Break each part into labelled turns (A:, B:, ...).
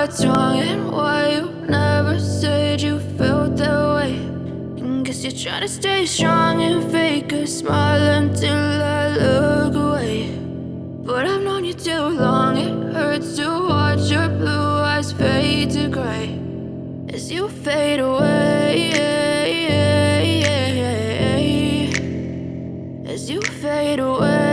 A: what's wrong and why you never said you felt that way. And guess you're trying to stay strong and fake a smile until I look away. But I've known you too long, it hurts to watch your blue eyes fade to gray as you fade away, as you fade away.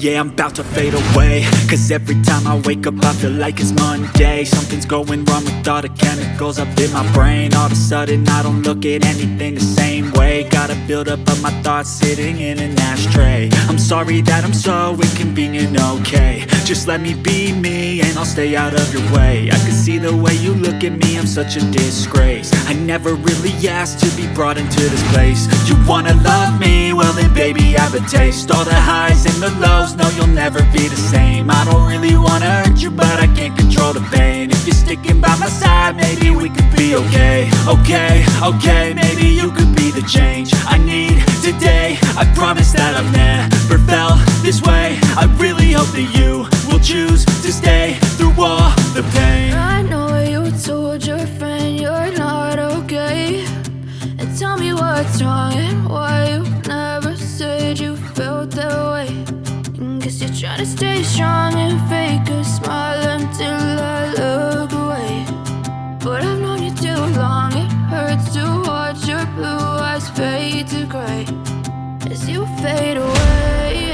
B: Yeah, I'm about to fade away, cause every time I wake up I feel like it's Monday. Something's going wrong with all the chemicals up in my brain. All of a sudden I don't look at anything the same way. Got a buildup of my thoughts sitting in an ashtray. I'm sorry that I'm so inconvenient, okay. Just let me be me and I'll stay out of your way. I can see the way you look at me, I'm such a disgrace. I never really asked to be brought into this place. You wanna love me? Well then baby, have a taste. All the highs and the lows, no, you'll never be the same. I don't really wanna hurt you, but I can't control the pain. If you're sticking by my side, maybe we could be okay. Okay, maybe you could be the change I need today. I promise that I've never felt this way. I really hope that you will choose to stay through all the pain.
A: I know you told your friend you're not okay, and tell me what's wrong and why you never said you felt that way. Guess you're trying to stay strong and fake a smile until I look away. But I've known you too long, it hurts to watch your blue eyes fade to gray as you fade away,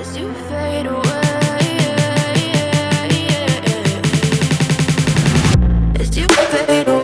A: as you fade away, as you fade away.